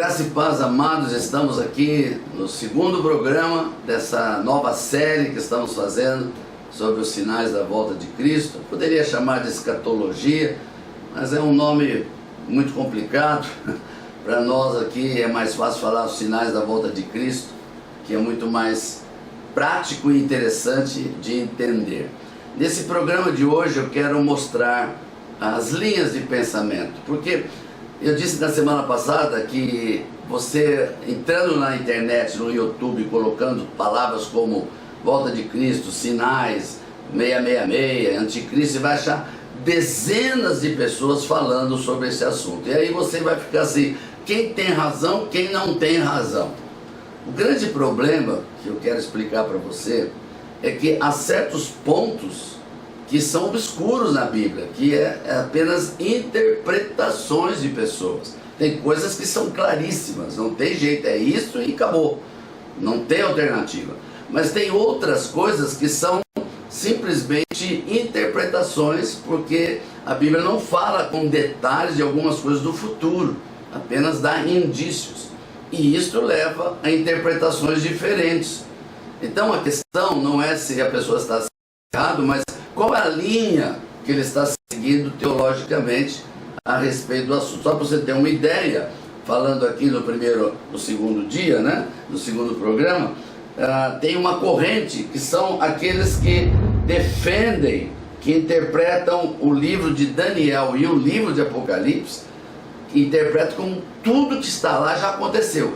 Graça e paz, amados, estamos aqui no segundo programa dessa nova série que estamos fazendo sobre os sinais da volta de Cristo. Eu poderia chamar de escatologia, mas é um nome muito complicado. Para nós aqui é mais fácil falar os sinais da volta de Cristo, que é muito mais prático e interessante de entender. Nesse programa de hoje eu quero mostrar as linhas de pensamento, porque eu disse na semana passada que você entrando na internet, no YouTube, colocando palavras como volta de Cristo, sinais, 666, anticristo, você vai achar dezenas de pessoas falando sobre esse assunto. E aí você vai ficar assim, quem tem razão, quem não tem razão. O grande problema que eu quero explicar para você é que há certos pontos que são obscuros na Bíblia, que é apenas interpretações de pessoas. Tem coisas que são claríssimas, não tem jeito, é isso e acabou, não tem alternativa. Mas tem outras coisas que são simplesmente interpretações, porque a Bíblia não fala com detalhes de algumas coisas do futuro, apenas dá indícios. E isso leva a interpretações diferentes. Então a questão não é se a pessoa está errado, mas qual é a linha que ele está seguindo teologicamente a respeito do assunto. Só para você ter uma ideia, falando aqui no segundo dia, né, no segundo programa, tem uma corrente que são aqueles que defendem, que interpretam o livro de Daniel e o livro de Apocalipse, que interpretam como tudo que está lá já aconteceu.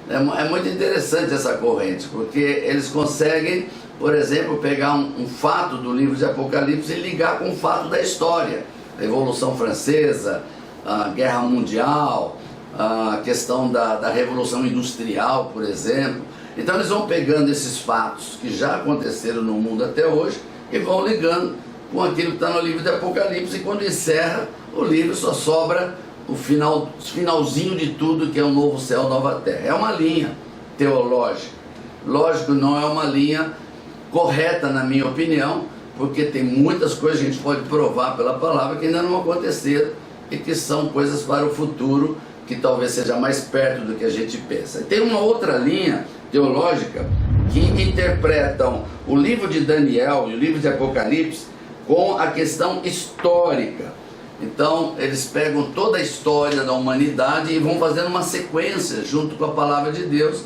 É muito interessante essa corrente, porque eles conseguem, por exemplo, pegar um fato do livro de Apocalipse e ligar com um fato da história. A Revolução Francesa, a Guerra Mundial, a questão da Revolução Industrial, por exemplo. Então eles vão pegando esses fatos que já aconteceram no mundo até hoje e vão ligando com aquilo que está no livro de Apocalipse, e quando encerra o livro só sobra o finalzinho de tudo, que é o novo céu, nova terra. É uma linha teológica. Lógico, não é uma linha correta, na minha opinião, porque tem muitas coisas que a gente pode provar pela palavra que ainda não aconteceram e que são coisas para o futuro, que talvez seja mais perto do que a gente pensa. Tem uma outra linha teológica que interpretam o livro de Daniel e o livro de Apocalipse com a questão histórica. Então eles pegam toda a história da humanidade e vão fazendo uma sequência junto com a palavra de Deus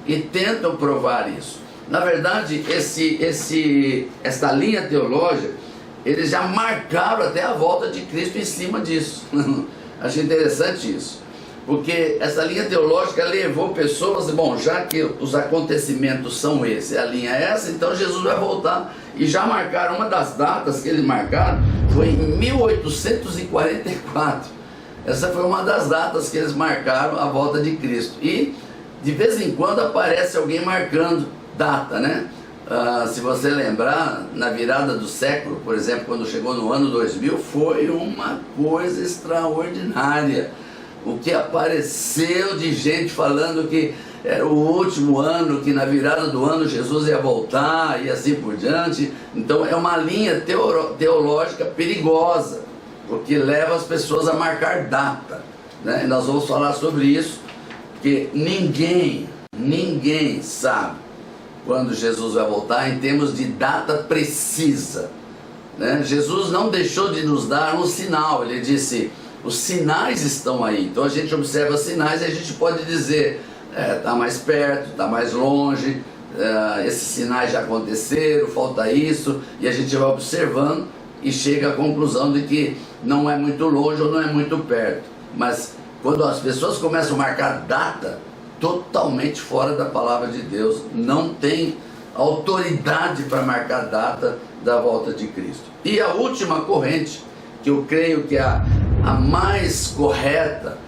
e tentam provar isso. Na verdade, essa linha teológica, eles já marcaram até a volta de Cristo em cima disso. Achei interessante isso, porque essa linha teológica levou pessoas, bom, já que os acontecimentos são esses, a linha é essa, então Jesus vai voltar. E já marcaram, uma das datas que eles marcaram foi em 1844. Essa foi uma das datas que eles marcaram a volta de Cristo. E de vez em quando aparece alguém marcando data, né? Se você lembrar, na virada do século, por exemplo, quando chegou no ano 2000, foi uma coisa extraordinária. O que apareceu de gente falando que era o último ano, que na virada do ano Jesus ia voltar e assim por diante. Então é uma linha teológica perigosa, porque leva as pessoas a marcar data, né? E nós vamos falar sobre isso, porque ninguém sabe quando Jesus vai voltar em termos de data precisa, né? Jesus não deixou de nos dar um sinal. Ele disse, os sinais estão aí. Então a gente observa sinais e a gente pode dizer, está mais perto, está mais longe, esses sinais já aconteceram, falta isso, e a gente vai observando e chega à conclusão de que não é muito longe ou não é muito perto. Mas quando as pessoas começam a marcar data, totalmente fora da palavra de Deus, não tem autoridade para marcar data da volta de Cristo. E a última corrente, que eu creio que é a mais correta,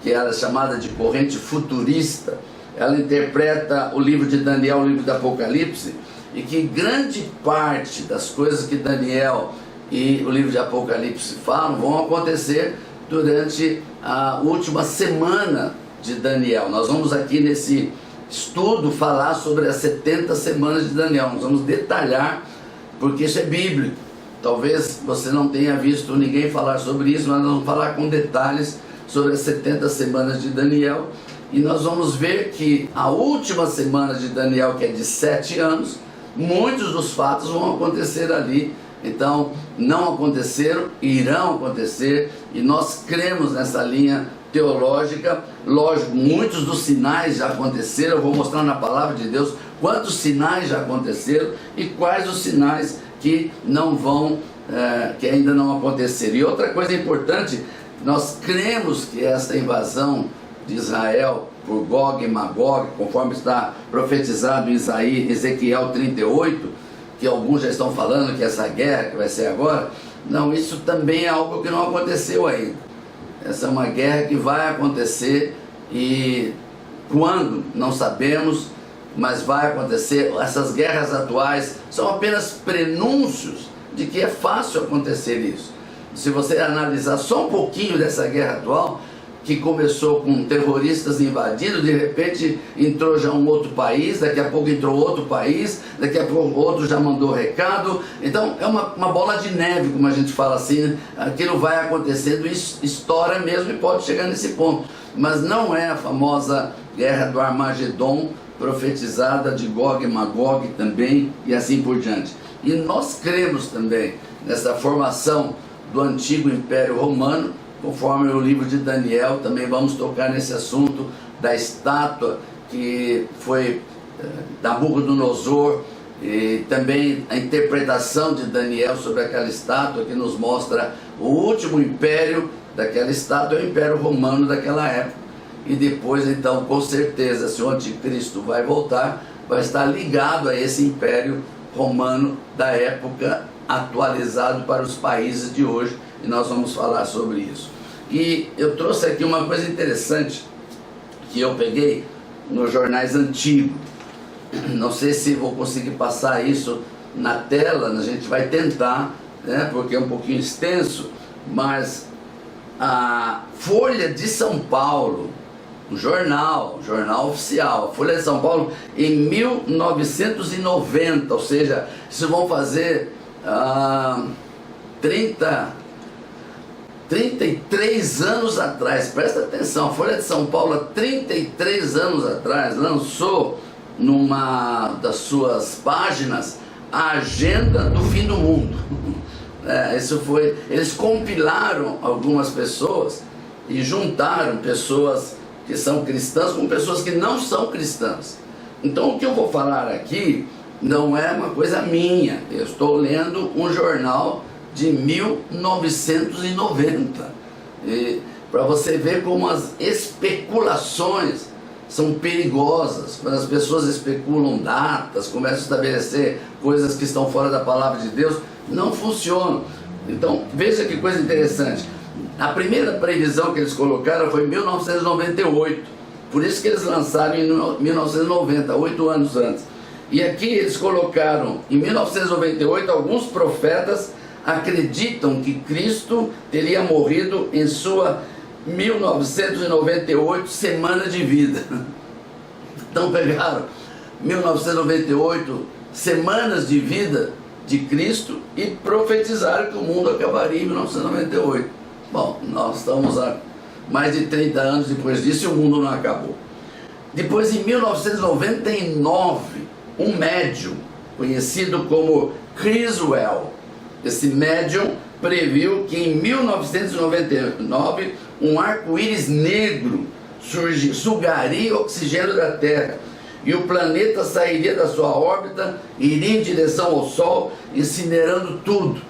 que é chamada de corrente futurista, ela interpreta o livro de Daniel, o livro de Apocalipse, e que grande parte das coisas que Daniel e o livro de Apocalipse falam vão acontecer durante a última semana de Daniel. Nós vamos aqui nesse estudo falar sobre as 70 semanas de Daniel. Nós vamos detalhar, porque isso é bíblico. Talvez você não tenha visto ninguém falar sobre isso, mas nós vamos falar com detalhes sobre as 70 semanas de Daniel, e nós vamos ver que a última semana de Daniel, que é de 7 anos, muitos dos fatos vão acontecer ali. Então, não aconteceram, irão acontecer, e nós cremos nessa linha teológica. Lógico, muitos dos sinais já aconteceram. Eu vou mostrar na palavra de Deus quantos sinais já aconteceram e quais os sinais que não vão, que ainda não aconteceram. E outra coisa importante, nós cremos que esta invasão de Israel por Gog e Magog, conforme está profetizado em Ezequiel 38, que alguns já estão falando que essa guerra que vai ser agora, não, isso também é algo que não aconteceu ainda. Essa é uma guerra que vai acontecer, e quando, não sabemos, mas vai acontecer. Essas guerras atuais são apenas prenúncios de que é fácil acontecer isso. Se você analisar só um pouquinho dessa guerra atual, que começou com terroristas invadindo, de repente entrou já um outro país, daqui a pouco entrou outro país, daqui a pouco outro já mandou recado. Então é uma bola de neve, como a gente fala assim, aquilo vai acontecendo, estoura mesmo e pode chegar nesse ponto. Mas não é a famosa guerra do Armagedon, profetizada de Gog e Magog também, e assim por diante. E nós cremos também nessa formação do antigo Império Romano, conforme o livro de Daniel. Também vamos tocar nesse assunto da estátua que foi Nabucodonosor, e também a interpretação de Daniel sobre aquela estátua, que nos mostra o último império daquela estátua, é o Império Romano daquela época. E depois, então, com certeza, se o anticristo vai voltar, vai estar ligado a esse Império Romano da época, atualizado para os países de hoje, e nós vamos falar sobre isso. E eu trouxe aqui uma coisa interessante que eu peguei nos jornais antigos. Não sei se vou conseguir passar isso na tela, a gente vai tentar, né, porque é um pouquinho extenso, mas a Folha de São Paulo, o jornal oficial, Folha de São Paulo, em 1990, ou seja, isso vão fazer 33 anos atrás, presta atenção, a Folha de São Paulo, há 33 anos atrás, lançou numa das suas páginas a agenda do fim do mundo. Eles compilaram algumas pessoas e juntaram pessoas que são cristãs com pessoas que não são cristãs. Então o que eu vou falar aqui não é uma coisa minha, eu estou lendo um jornal de 1990, para você ver como as especulações são perigosas. Quando as pessoas especulam datas, começam a estabelecer coisas que estão fora da palavra de Deus, não funcionam. Então veja que coisa interessante, a primeira previsão que eles colocaram foi em 1998, por isso que eles lançaram em 1990, 8 anos antes. E aqui eles colocaram, em 1998, alguns profetas acreditam que Cristo teria morrido em sua 1998 semana de vida. Então pegaram 1998 semanas de vida de Cristo e profetizaram que o mundo acabaria em 1998. Bom, nós estamos há mais de 30 anos depois disso e o mundo não acabou. Depois, em 1999, um médium conhecido como Criswell, esse médium previu que em 1999 um arco-íris negro sugaria oxigênio da Terra e o planeta sairia da sua órbita, iria em direção ao Sol, incinerando tudo.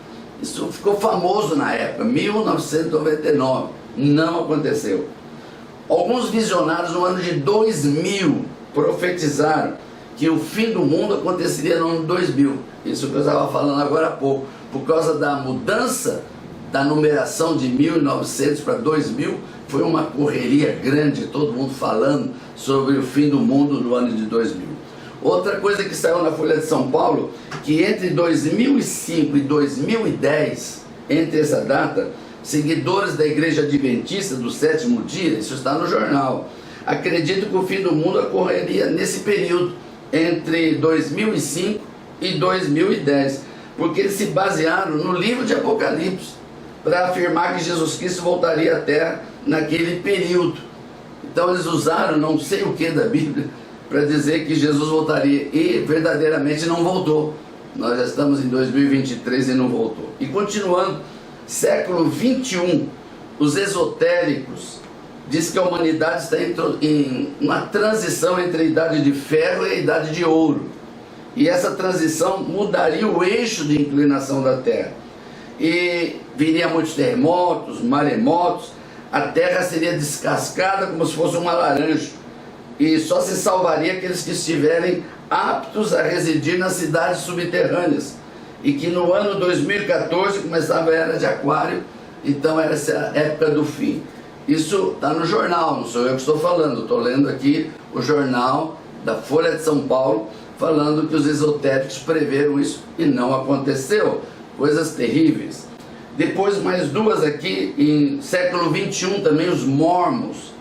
Isso ficou famoso na época, 1999, não aconteceu. Alguns visionários no ano de 2000 profetizaram que o fim do mundo aconteceria no ano 2000. Isso que eu estava falando agora há pouco. Por causa da mudança da numeração de 1900 para 2000, foi uma correria grande, todo mundo falando sobre o fim do mundo no ano de 2000. Outra coisa que saiu na Folha de São Paulo, que entre 2005 e 2010, entre essa data, seguidores da Igreja Adventista do Sétimo Dia, isso está no jornal, acreditam que o fim do mundo ocorreria nesse período, entre 2005 e 2010, porque eles se basearam no livro de Apocalipse, para afirmar que Jesus Cristo voltaria à Terra naquele período. Então eles usaram não sei o que da Bíblia para dizer que Jesus voltaria, e verdadeiramente não voltou. Nós já estamos em 2023 e não voltou. E continuando, século 21, os esotéricos dizem que a humanidade está em uma transição entre a idade de ferro e a idade de ouro. E essa transição mudaria o eixo de inclinação da Terra. E viria muitos terremotos, maremotos, a Terra seria descascada como se fosse uma laranja. E só se salvaria aqueles que estiverem aptos a residir nas cidades subterrâneas. E que no ano 2014 começava a Era de Aquário, então era essa época do fim. Isso está no jornal, não sou eu que estou falando, estou lendo aqui o jornal da Folha de São Paulo, falando que os esotéricos preveram isso e não aconteceu. Coisas terríveis. Depois mais duas aqui, em século 21 também, os mormons,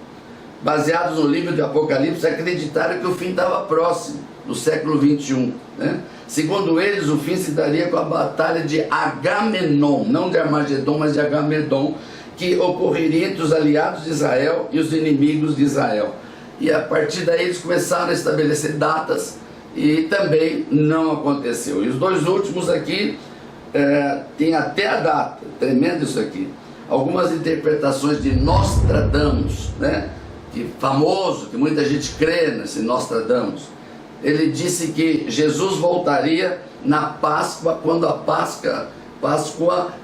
baseados no livro de Apocalipse, acreditaram que o fim estava próximo, do século 21, né? Segundo eles, o fim se daria com a batalha de Agamenon, não de Armagedon, mas de Agamedon, que ocorreria entre os aliados de Israel e os inimigos de Israel. E a partir daí eles começaram a estabelecer datas, e também não aconteceu. E os dois últimos aqui, tem até a data, tremendo isso aqui. Algumas interpretações de Nostradamus, né? Que famoso, que muita gente crê nesse Nostradamus. Ele disse que Jesus voltaria na Páscoa, quando a Páscoa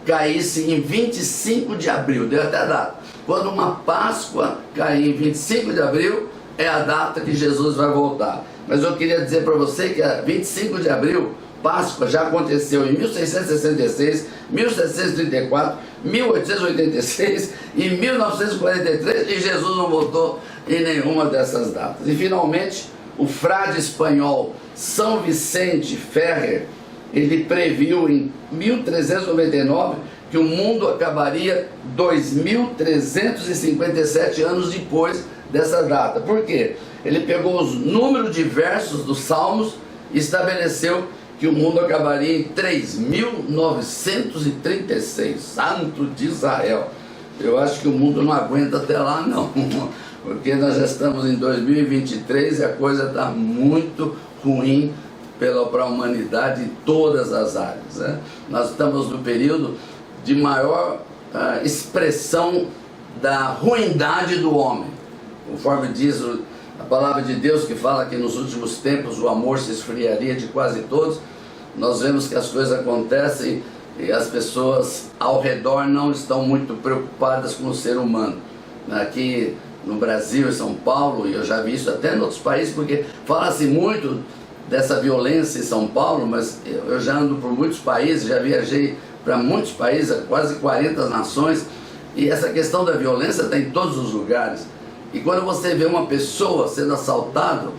caísse em 25 de abril, deu até a data. Quando uma Páscoa cair em 25 de abril, é a data que Jesus vai voltar. Mas eu queria dizer para você que a 25 de abril, Páscoa, já aconteceu em 1666, 1734, 1886 e 1943, e Jesus não voltou em nenhuma dessas datas. E finalmente, o frade espanhol São Vicente Ferrer, ele previu em 1399 que o mundo acabaria 2357 anos depois dessa data. Por quê? Ele pegou os números de versos dos Salmos e estabeleceu que o mundo acabaria em 3936, Santo de Israel. Eu acho que o mundo não aguenta até lá não, porque nós já estamos em 2023 e a coisa está muito ruim para a humanidade em todas as áreas, né? Nós estamos no período de maior expressão da ruindade do homem, conforme diz a palavra de Deus, que fala que nos últimos tempos o amor se esfriaria de quase todos. Nós vemos que as coisas acontecem e as pessoas ao redor não estão muito preocupadas com o ser humano. Aqui no Brasil, em São Paulo, e eu já vi isso até em outros países, porque fala-se muito dessa violência em São Paulo, mas eu já ando por muitos países, já viajei para muitos países, quase 40 nações, e essa questão da violência está em todos os lugares. E quando você vê uma pessoa sendo assaltada,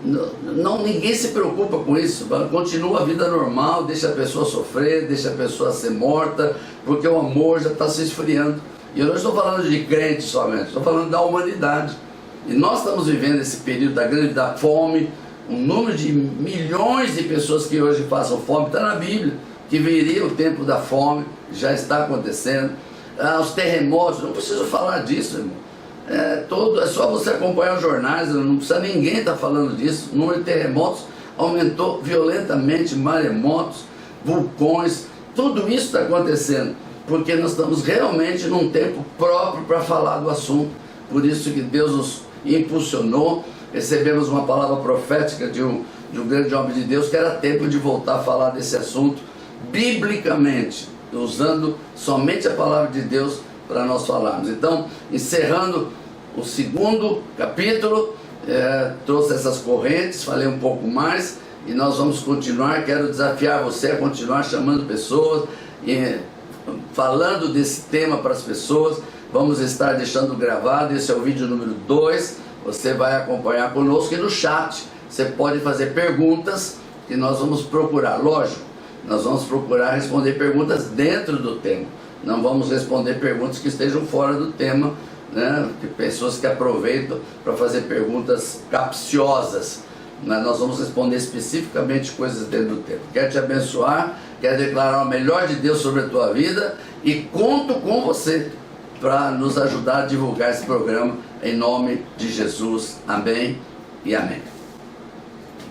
ninguém se preocupa com isso, continua a vida normal, deixa a pessoa sofrer, deixa a pessoa ser morta, porque o amor já está se esfriando. E eu não estou falando de crentes somente, estou falando da humanidade. E nós estamos vivendo esse período da fome, um número de milhões de pessoas que hoje passam fome, está na Bíblia, que viria o tempo da fome, já está acontecendo. Os terremotos, não preciso falar disso, irmão. É só você acompanhar os jornais, não precisa ninguém estar falando disso. O número de terremotos aumentou violentamente, maremotos, vulcões, tudo isso está acontecendo, porque nós estamos realmente num tempo próprio para falar do assunto. Por isso que Deus nos impulsionou, recebemos uma palavra profética de um grande homem de Deus, que era tempo de voltar a falar desse assunto, biblicamente, usando somente a palavra de Deus para nós falarmos. Então, encerrando o segundo capítulo, trouxe essas correntes, falei um pouco mais, e nós vamos continuar. Quero desafiar você a continuar chamando pessoas, falando desse tema para as pessoas. Vamos estar deixando gravado, esse é o vídeo número 2, você vai acompanhar conosco, e no chat você pode fazer perguntas que nós vamos procurar, lógico, nós vamos procurar responder perguntas dentro do tema. Não vamos responder perguntas que estejam fora do tema, né? De pessoas que aproveitam para fazer perguntas capciosas. Nós vamos responder especificamente coisas dentro do tema. Quero te abençoar, quero declarar o melhor de Deus sobre a tua vida e conto com você para nos ajudar a divulgar esse programa em nome de Jesus. Amém e amém.